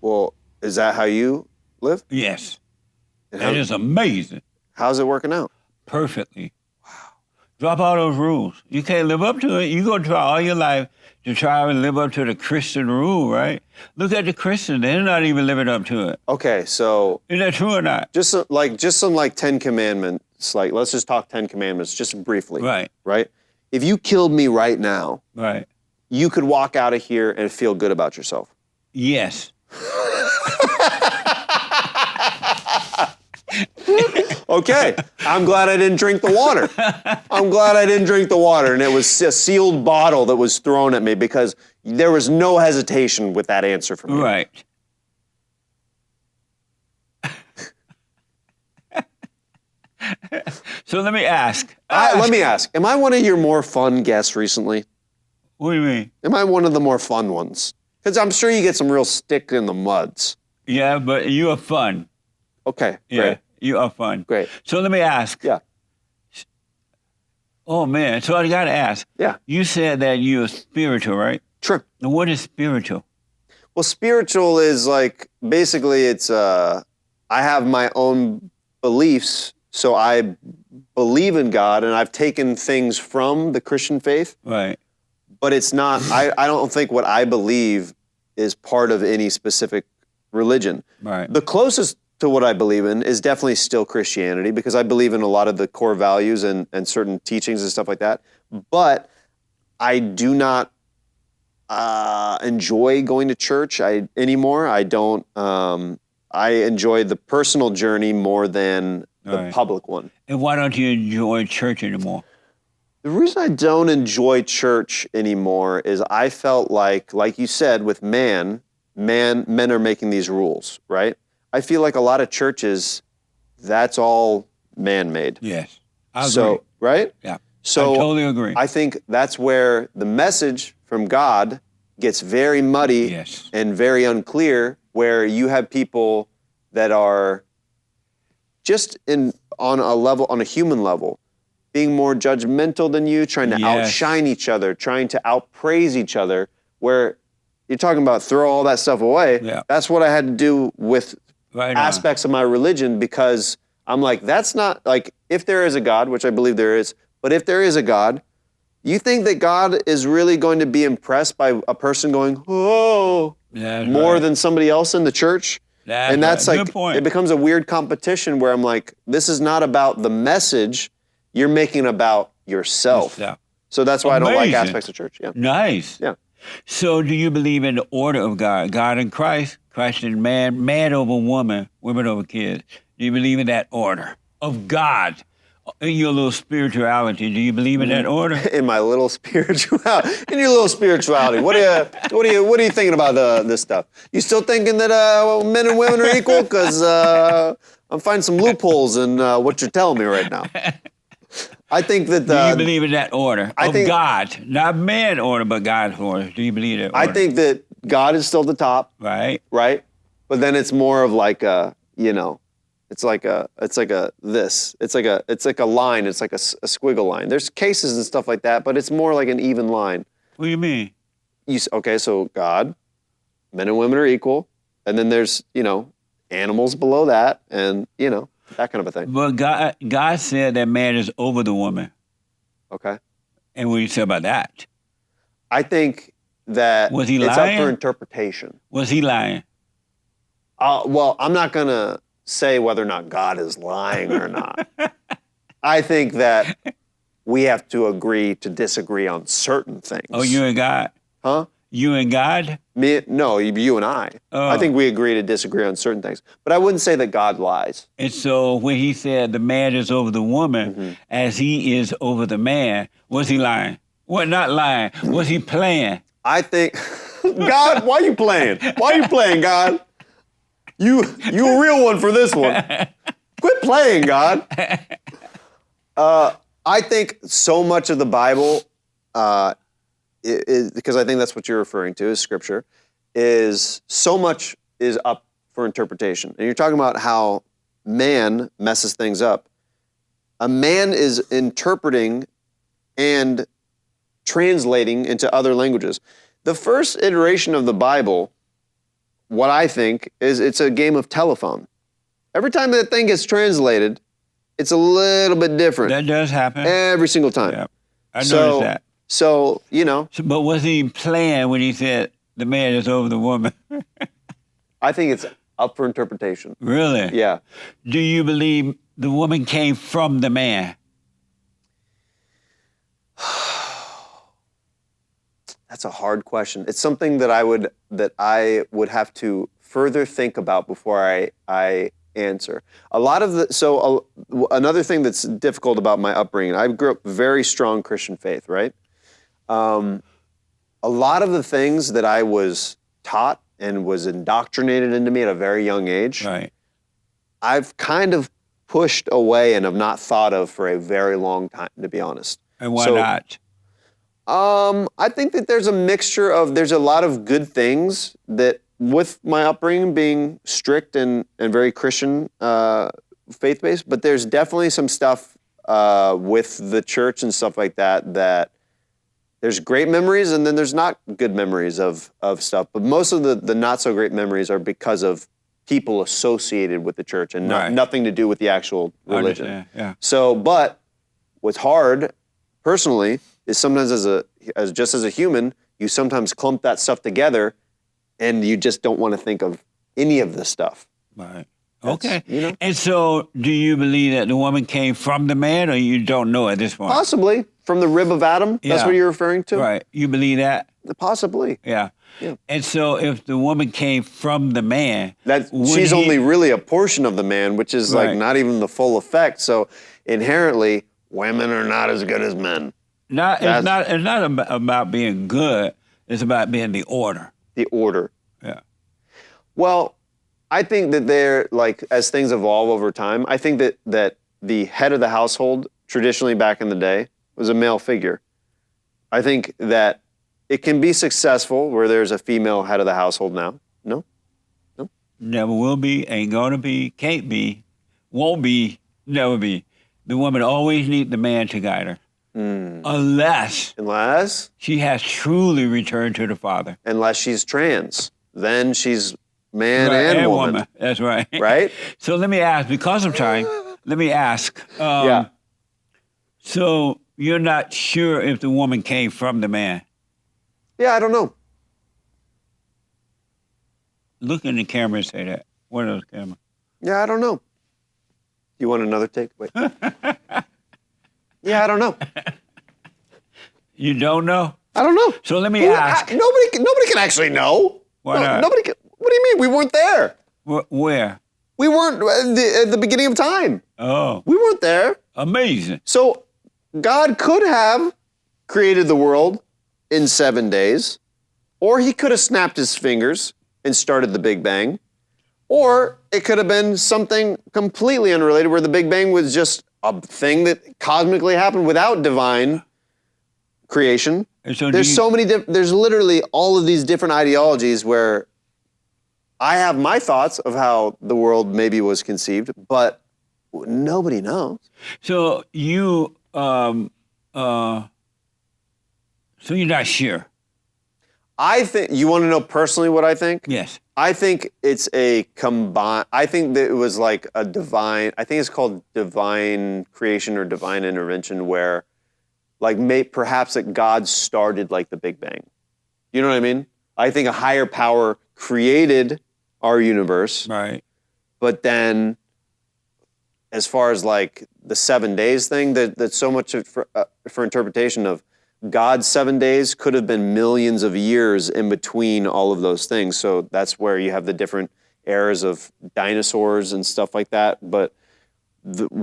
Well, is that how you live? Yes. That is amazing. How's it working out? Perfectly. Wow. Drop all those rules. You can't live up to it. You're going to try all your life to try and live up to the Christian rule, right? Look at the Christians. They're not even living up to it. Okay, so... Is that true or not? Just some 10 commandments. Let's just talk 10 commandments just briefly. Right. Right? If you killed me right now, right, you could walk out of here and feel good about yourself. Yes. Okay, I'm glad I didn't drink the water. And it was a sealed bottle that was thrown at me because there was no hesitation with that answer from you. Right. So let me ask. Let me ask, am I one of your more fun guests recently? What do you mean? Am I one of the more fun ones? Because I'm sure you get some real stick in the muds. Yeah, but you are fun. Okay, Yeah, great. you are fun. Great. So let me ask. Yeah. Oh, man. So I got to ask. Yeah. You said that you're spiritual, right? True. And what is spiritual? Well, spiritual is basically it's, I have my own beliefs, so I believe in God, and I've taken things from the Christian faith. Right. But it's not, I don't think what I believe is part of any specific religion. Right. The closest to what I believe in is definitely still Christianity, because I believe in a lot of the core values and certain teachings and stuff like that. But I do not enjoy going to church anymore. I don't. I enjoy the personal journey more than the public one. And why don't you enjoy church anymore? The reason I don't enjoy church anymore is I felt like you said, with men are making these rules, right? I feel like a lot of churches, that's all man-made. Yes, I agree. So, right? Yeah, so I totally agree. I think that's where the message from God gets very muddy and very unclear, where you have people that are just on a human level, being more judgmental than you, trying to outshine each other, trying to outpraise each other, where you're talking about throw all that stuff away. Yeah. That's what I had to do with aspects of my religion, because I'm like, that's not, like, if there is a God, which I believe there is, but if there is a God, you think that God is really going to be impressed by a person going, oh, more than somebody else in the church? That's like, good point. It becomes a weird competition where I'm like, this is not about the message, you're making it about yourself. So that's why I don't like aspects of church. Yeah. Nice. Yeah. So do you believe in the order of God? God in Christ, Christ in man, man over woman, women over kids. Do you believe in that order of God? In your little spirituality, do you believe in that order? In my little spirituality, in your little spirituality, what are you thinking about this stuff? You still thinking that men and women are equal? Because I'm finding some loopholes in what you're telling me right now. I think that do you believe in that order of God, not man order, but God's order? Do you believe that order? I think that God is still the top, right? But then it's more of like a, it's like a line. It's like a squiggle line. There's cases and stuff like that, but it's more like an even line. What do you mean? Okay, so God, men and women are equal, and then there's animals below that, and that kind of a thing. But God said that man is over the woman. Okay. And what do you say about that? I think that was he lying? It's up for interpretation. Was he lying? Well, I'm not going to say whether or not God is lying or not. I think that we have to agree to disagree on certain things. Oh, you and God? Huh? You and God? No, you and I. Oh. I think we agree to disagree on certain things. But I wouldn't say that God lies. And so when he said the man is over the woman as he is over the man, was he lying? Well, not lying. Was he playing? I think, God, why are you playing? Why are you playing, God? You a real one for this one. Quit playing, God. I think so much of the Bible, because I think that's what you're referring to, is Scripture, is so much is up for interpretation. And you're talking about how man messes things up. A man is interpreting and translating into other languages. The first iteration of the Bible, what I think, is it's a game of telephone. Every time that thing gets translated, it's a little bit different. That does happen. Every single time. Yeah. I noticed that. So, But was he playing when he said the man is over the woman? I think it's up for interpretation. Really? Yeah. Do you believe the woman came from the man? That's a hard question. It's something that I would have to further think about before I answer. Another thing that's difficult about my upbringing, I grew up very strong Christian faith, right? A lot of the things that I was taught and was indoctrinated into me at a very young age, I've kind of pushed away and have not thought of for a very long time, to be honest. And why not? I think that there's a lot of good things that, with my upbringing being strict and very Christian, faith-based, but there's definitely some stuff with the church and stuff like that there's great memories and then there's not good memories of stuff. But most of the not so great memories are because of people associated with the church and nothing to do with the actual religion. Yeah. So, but what's hard, personally, is sometimes as a human, you sometimes clump that stuff together and you just don't want to think of any of the stuff. Right. Okay. You know, And so, do you believe that the woman came from the man, or you don't know at this point? possibly from the rib of Adam. That's Yeah. what you're referring to. Right. You believe that? Possibly. Yeah. Yeah. And so, if the woman came from the man, She's only really a portion of the man, which is like Right. not even the full effect. So inherently, women are not as good as men. it's not about being good. It's about being the order. The order. Yeah. Well, I think that they're like, as things evolve over time, I think that the head of the household traditionally back in the day was a male figure. I think that it can be successful where there's a female head of the household now. No? Never will be, ain't gonna be, can't be, won't be, never be. The woman always needs the man to guide her. Unless she has truly returned to the Father. Unless she's trans. Then she's man Right, and woman. That's right. Right? So let me ask, because of time, let me ask. Yeah. So you're not sure if the woman came from the man? Yeah, I don't know. Look in the camera and say that. One of those cameras. Yeah, I don't know. You want another take? Wait. Yeah, I don't know. You don't know? I don't know. So let me ask. Nobody can actually know. Why not? Nobody can. What do you mean? We weren't there. Where? We weren't at the beginning of time. Oh, We weren't there. amazing. So God could have created the world in 7 days, or he could have snapped his fingers and started the Big Bang, or it could have been something completely unrelated where the Big Bang was just a thing that cosmically happened without divine creation. And so There's so many there's literally all of these different ideologies where I have my thoughts of how the world maybe was conceived, but nobody knows. So you, so you're not sure? I think, you want to know personally what I think? Yes. I think it's a combined, I think that it was like a divine, I think it's called divine creation or divine intervention where like perhaps that God started like the Big Bang. You know what I mean? I think a higher power created our universe. Right. But then as far as like the 7 days thing, that's so much for interpretation of God's 7 days could have been millions of years in between all of those things. So that's where you have the different eras of dinosaurs and stuff like that. But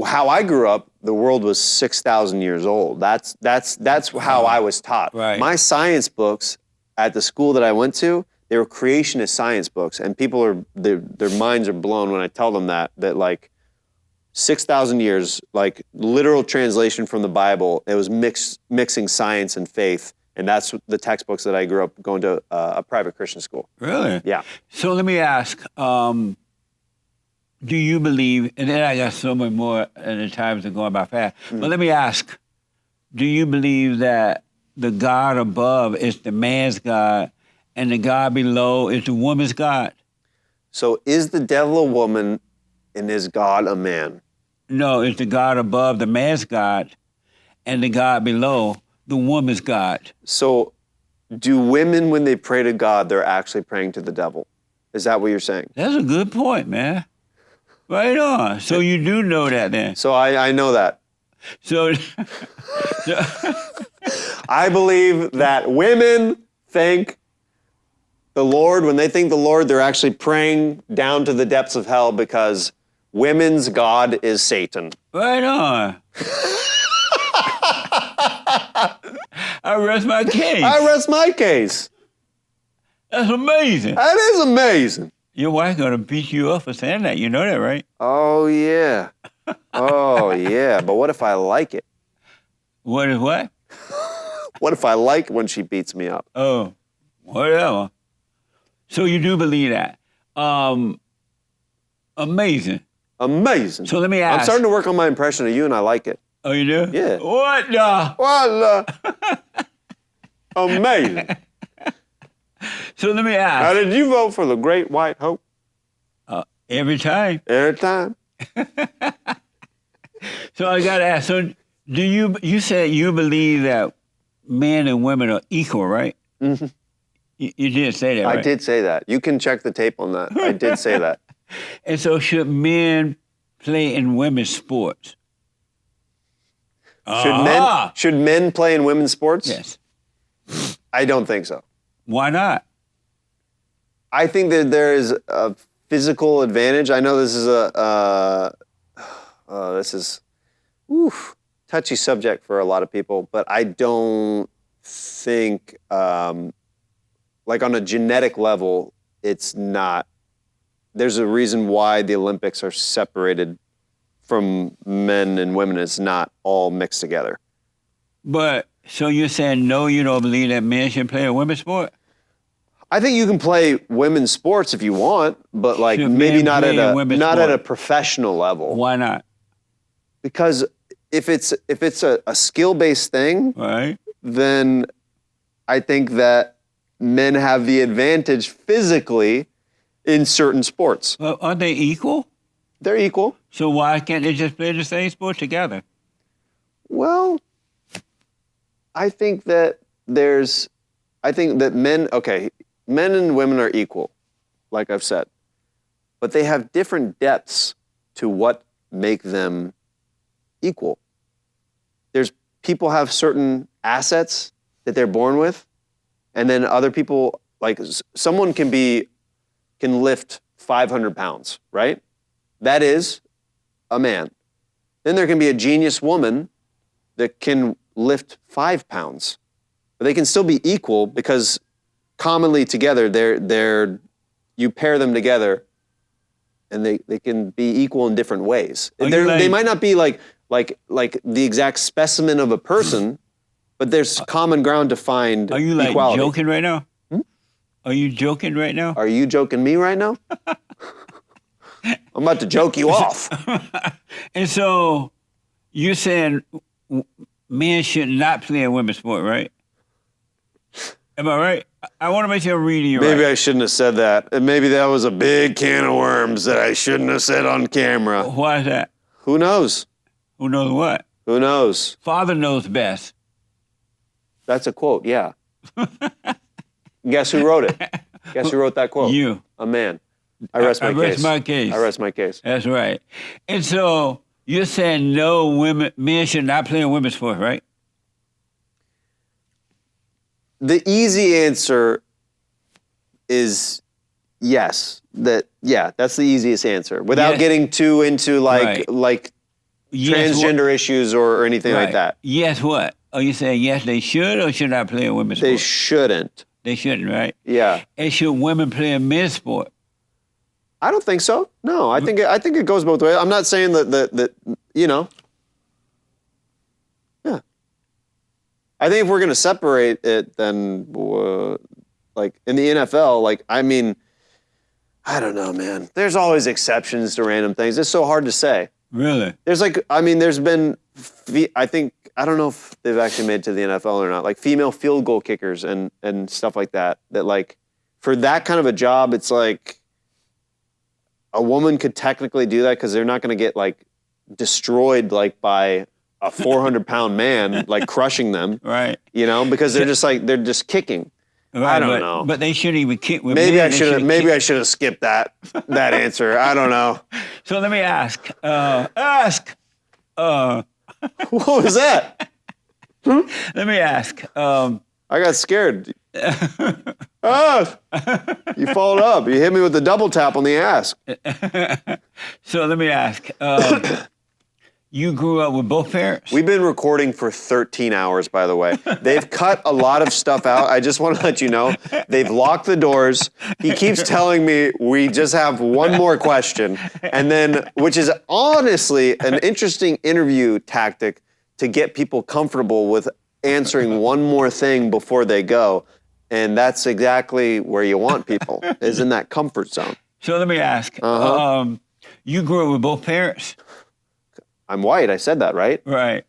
how I grew up, the world was 6,000 years old. That's how I was taught. Right. My science books at the school that I went to, they were creationist science books, and people are their minds are blown when I tell them that like 6,000 years, like literal translation from the Bible. It was mixing science and faith, and that's the textbooks that I grew up going to a private Christian school. Really? Yeah. So let me ask, do you believe, and then I got so many more, and the times are going by fast, but let me ask, do you believe that the God above is the man's God and the God below is the woman's God? So is the devil a woman and is God a man? No, it's the God above the man's God and the God below the woman's God. So do women, when they pray to God, they're actually praying to the devil? Is that what you're saying? That's a good point, man. Right on. So you do know that then. So I know that. So I believe that women think the Lord, when they think the Lord, they're actually praying down to the depths of hell because women's God is Satan. right on. I rest my case. I rest my case. That's amazing. That is amazing. Your wife gonna beat you up for saying that. You know that, right? Oh, yeah. Oh, yeah. But what if I like it? What is what? What if I like when she beats me up? Oh, whatever. So you do believe that. Amazing. Amazing. So let me ask. I'm starting to work on my impression of you, and I like it. Oh, you do? Yeah. What the? Voila. Amazing. So let me Now, ask. did you vote for the Great White Hope? Every time. Every time. So I gotta ask. So do you said you believe that men and women are equal, right? Mm-hmm. You did say that, right? I did say that. You can check the tape on that. I did say that. And so should men play in women's sports? Should men play in women's sports? Yes. I don't think so. Why not? I think that there is a physical advantage. I know this is touchy subject for a lot of people, but I don't think, like on a genetic level, it's not. There's a reason why the Olympics are separated from men and women. It's not all mixed together. But, so you're saying no, you don't believe that men should play a women's sport? I think you can play women's sports if you want, but like Should maybe men not play at a women's a sport? professional level. Why not? Because if it's a skill-based thing, Right? then I think that men have the advantage physically in certain sports. Well, aren't they equal? They're equal. So why can't they just play the same sport together? Well, I think that men and women are equal, like I've said, but they have different depths to what make them equal. People have certain assets that they're born with, and then other people, like someone can lift 500 pounds, right? That is a man. Then there can be a genius woman that can lift 5 pounds, but they can still be equal because commonly together, you pair them together, and they can be equal in different ways. They might not be like the exact specimen of a person, but there's common ground to find. Are you like equality. joking right now? Are you joking right now? Are you joking me right now? I'm about to joke you off. And so you're saying men should not play a women's sport, right? Am I right? I want to make sure I'm reading you Maybe right. I shouldn't have said that. And maybe that was a big can of worms that I shouldn't have said on camera. Why is that? Who knows? Who knows what? Who knows? Father knows best. That's a quote, yeah. Guess who wrote it? Guess who wrote that quote? You. A man. I rest my case. my case. I rest my case. That's right. And so you're saying no, men should not play in women's sports, right? The easy answer is yes. That's the easiest answer. Without Yes. getting too into Right. like Yes, transgender issues or anything like right. that. Yes, what? Are you saying yes, they should or should not play in women's They sport? shouldn't. They shouldn't, right? Yeah. And should women play in men's sport? I don't think so. No, I think it goes both ways. I'm not saying that you know. Yeah. I think if we're gonna separate it, then like in the NFL, like I mean, I don't know, man. There's always exceptions to random things. It's so hard to say. Really? There's there's been, I don't know if they've actually made it to the NFL or not, like female field goal kickers and stuff like that, that like, for that kind of a job, it's like, a woman could technically do that because they're not going to get like destroyed like by a 400-pound man, like crushing them, Right. you know, because they're just kicking. Right, I don't know. But they shouldn't even kick with Maybe men. I They should have. should Maybe kick. I should have skipped that answer. I don't know. So let me ask. What was that? Let me ask. I got scared. Ah, you followed up. You hit me with the double tap on the ass. So let me ask. You grew up with both parents? We've been recording for 13 hours, by the way. They've cut a lot of stuff out. I just want to let you know. They've locked the doors. He keeps telling me we just have one more question. And then, which is honestly an interesting interview tactic to get people comfortable with answering one more thing before they go. And that's exactly where you want people, is in that comfort zone. So let me ask. You grew up with both parents? I'm white. I said that, right? Right.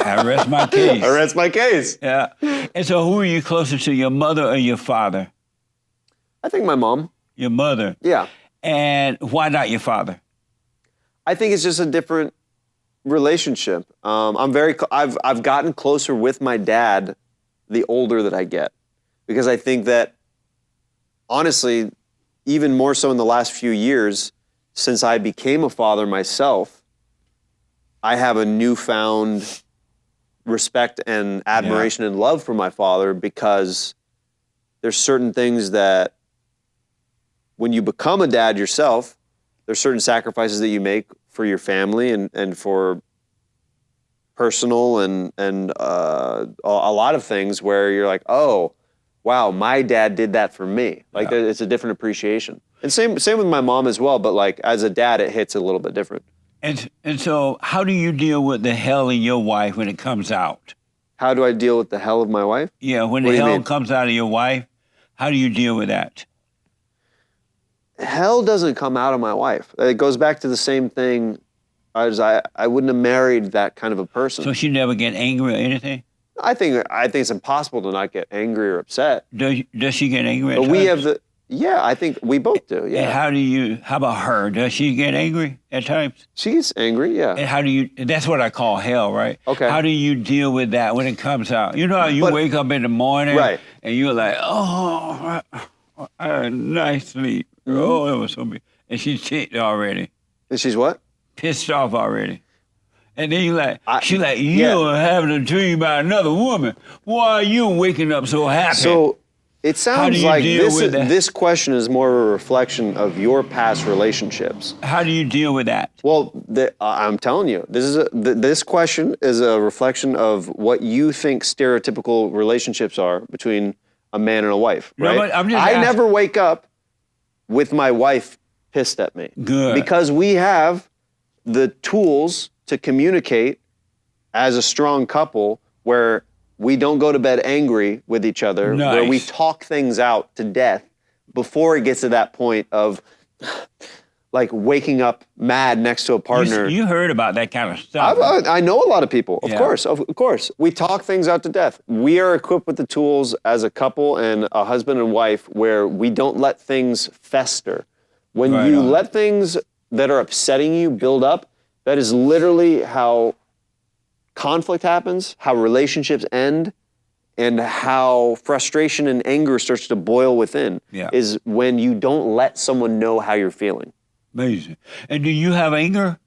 I rest my case. I rest my case. Yeah. And so who are you closer to, your mother or your father? I think my mom. Your mother. Yeah. And why not your father? I think it's just a different relationship. I've gotten closer with my dad the older that I get, because I think that honestly, even more so in the last few years, since I became a father myself, I have a newfound respect and admiration and love for my father, because there's certain things that when you become a dad yourself, there's certain sacrifices that you make for your family and for personal and a lot of things where you're like, oh, wow, my dad did that for me. Like it's a different appreciation. And same with my mom as well, but like as a dad, it hits a little bit different. And so how do you deal with the hell in your wife when it comes out? How do I deal with the hell of my wife? Yeah, when the hell comes out of your wife, how do you deal with that? Hell doesn't come out of my wife. It goes back to the same thing as I wouldn't have married that kind of a person. So she never get angry or anything? I think it's impossible to not get angry or upset. Does she get angry at But times? we have yeah, I think we both do, yeah. And how about her? Does she get angry at times? She gets angry, yeah. And that's what I call hell, right? Okay. How do you deal with that when it comes out? You know how you wake up in the morning and you're like, oh, I had a nice sleep. Mm-hmm. Oh, it was so big. And she's ticked already. And she's what? Pissed off already. And then she's like, you're having a dream about another woman. Why are you waking up so happy? So it sounds like this question is more of a reflection of your past relationships. How do you deal with that? Well, I'm telling you, this question is a reflection of what you think stereotypical relationships are between a man and a wife, right? No, but I never wake up with my wife pissed at me. Good. Because we have the tools to communicate as a strong couple where we don't go to bed angry with each other, where we talk things out to death before it gets to that point of like waking up mad next to a partner. You heard about that kind of stuff. I know a lot of people, of course. We talk things out to death. We are equipped with the tools as a couple and a husband and wife where we don't let things fester. When you let things that are upsetting you build up, that is literally how conflict happens, how relationships end, and how frustration and anger starts to boil within, is when you don't let someone know how you're feeling. Amazing. And do you have anger?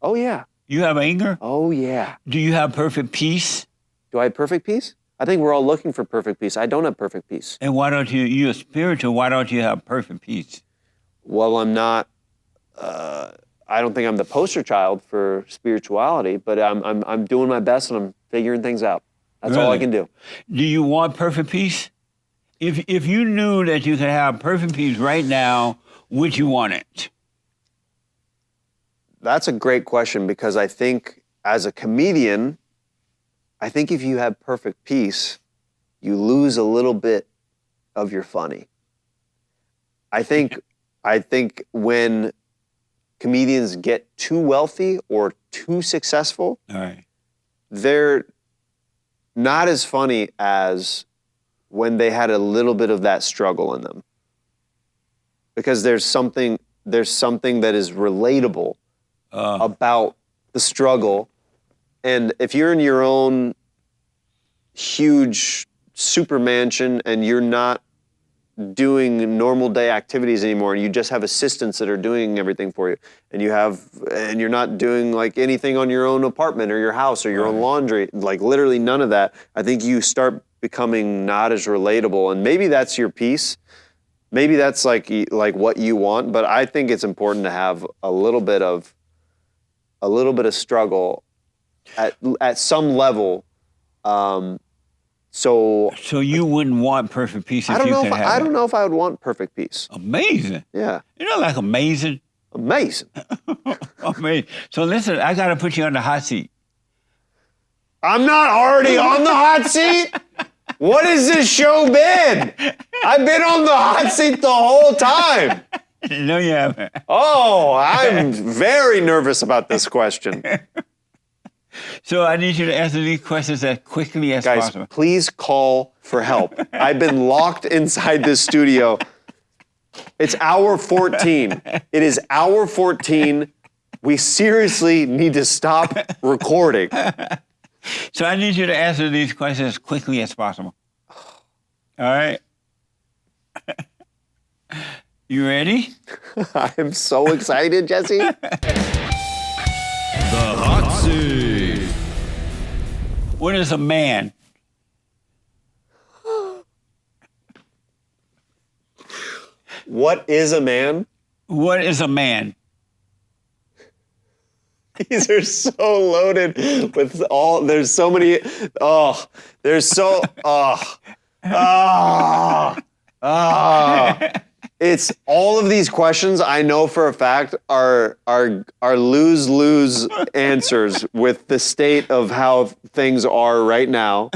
Oh, yeah. You have anger? Oh, yeah. Do you have perfect peace? Do I have perfect peace? I think we're all looking for perfect peace. I don't have perfect peace. And why don't you're spiritual, why don't you have perfect peace? Well, I'm not, I don't think I'm the poster child for spirituality, but I'm doing my best and I'm figuring things out. That's all I can do. Do you want perfect peace? If you knew that you could have perfect peace right now, would you want it? That's a great question, because I think as a comedian, I think if you have perfect peace, you lose a little bit of your funny. I think when comedians get too wealthy or too successful, they're not as funny as when they had a little bit of that struggle in them. Because there's something that is relatable about the struggle. And if you're in your own huge super mansion and you're not doing normal day activities anymore, and you just have assistants that are doing everything for you, and you're not doing like anything on your own apartment or your house or your own laundry, like literally none of that, I think you start becoming not as relatable. And maybe that's your piece. Maybe that's like what you want, but I think it's important to have a little bit of struggle at some level. So you wouldn't want perfect peace if you could have it? I don't know if I would want perfect peace. Amazing. Yeah. You know, like amazing? Amazing. Amazing. So listen, I got to put you on the hot seat. I'm not already on the hot seat? What has this show been? I've been on the hot seat the whole time. No, you haven't. Oh, I'm very nervous about this question. So I need you to answer these questions as quickly as possible. Guys, please call for help. I've been locked inside this studio. It's hour 14. It is hour 14. We seriously need to stop recording. So I need you to answer these questions as quickly as possible. All right? You ready? I'm so excited, Jesse. The hot seat. What is a man? What is a man? What is a man? These are so loaded with all, there's so many, It's all of these questions I know for a fact are lose-lose answers with the state of how things are right now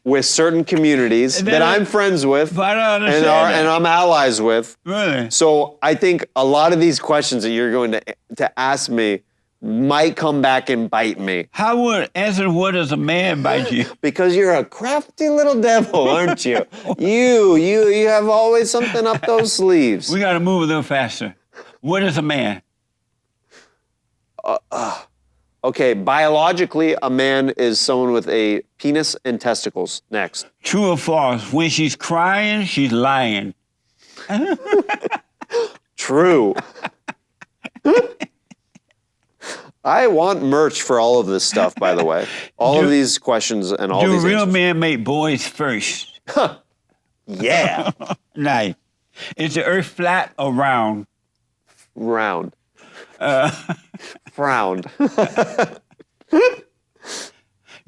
with certain communities that I'm friends with and I'm allies with. Really? So I think a lot of these questions that you're going to ask me might come back and bite me. How would answer what does a man bite you? Because you're a crafty little devil, aren't you? You have always something up those sleeves. We got to move a little faster. What is a man? Okay, biologically, a man is someone with a penis and testicles. Next. True or false? When she's crying, she's lying. True. I want merch for all of this stuff, by the way. All of these questions and all these Do real answers. men make boys first? Yeah. Nice. Is the earth flat or round? Round. Frowned.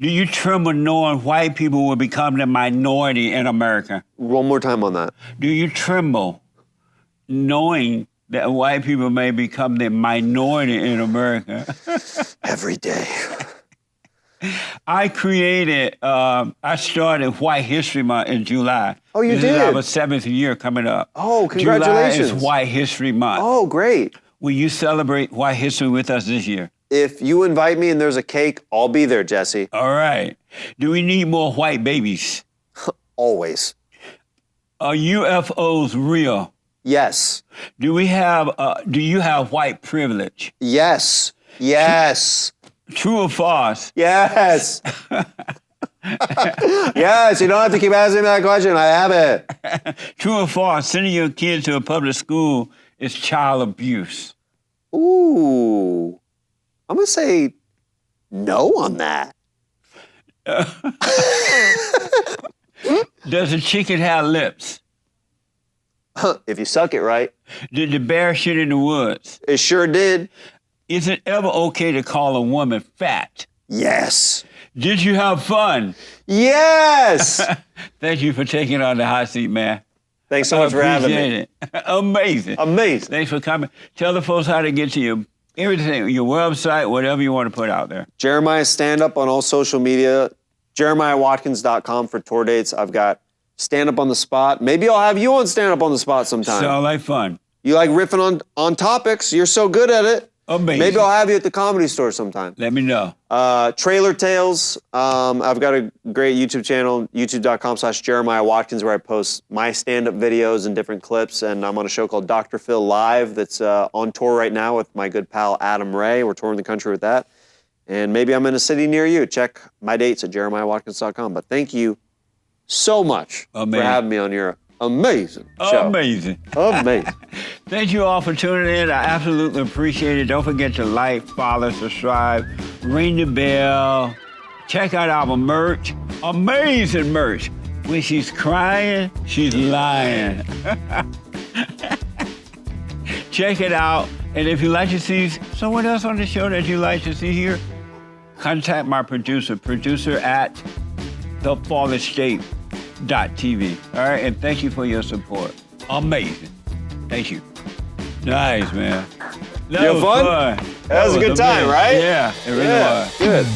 Do you tremble knowing white people will become the minority in America? One more time on that. Do you tremble knowing that white people may become the minority in America? Every day. I started White History Month in July. Oh, you This did? is our 7th year coming up. Oh, congratulations. July is White History Month. Oh, great. Will you celebrate White History with us this year? If you invite me and there's a cake, I'll be there, Jesse. All right. Do we need more white babies? Always. Are UFOs real? Yes. Do you have white privilege? Yes. Yes. True or false? Yes. Yes, you don't have to keep asking me that question. I have it. True or false? Sending your kids to a public school is child abuse. Ooh. I'm going to say no on that. Does a chicken have lips? If you suck it right. Did the bear shit in the woods? It sure did. Is it ever okay to call a woman fat? Yes. Did you have fun? Yes. Thank you for taking on the hot seat, man. Thanks so much for having me. Appreciate it. Amazing. Amazing. Thanks for coming. Tell the folks how to get to you. Everything, your website, whatever you want to put out there. Jeremiah stand-up on all social media. JeremiahWatkins.com for tour dates. I've got stand-up on the spot. Maybe I'll have you on stand-up on the spot sometime. Sound like fun. You like riffing on topics. You're so good at it. Amazing. Maybe I'll have you at the Comedy Store sometime. Let me know. Trailer Tales. I've got a great YouTube channel, youtube.com/Jeremiah Watkins, where I post my stand-up videos and different clips. And I'm on a show called Dr. Phil Live that's on tour right now with my good pal Adam Ray. We're touring the country with that. And maybe I'm in a city near you. Check my dates at JeremiahWatkins.com. But thank you so much for having me on your amazing show. Amazing. Amazing. Thank you all for tuning in. I absolutely appreciate it. Don't forget to like, follow, subscribe, ring the bell. Check out our merch. Amazing merch. When she's crying, she's lying. Check it out. And if you'd like to see someone else on the show that you'd like to see here, contact my producer at TheFallenState.TV. All right, and thank you for your support. Amazing. Thank you. Nice, man. That You have was fun? fun. That was a good time, amazing. right? Yeah, it really was. Good.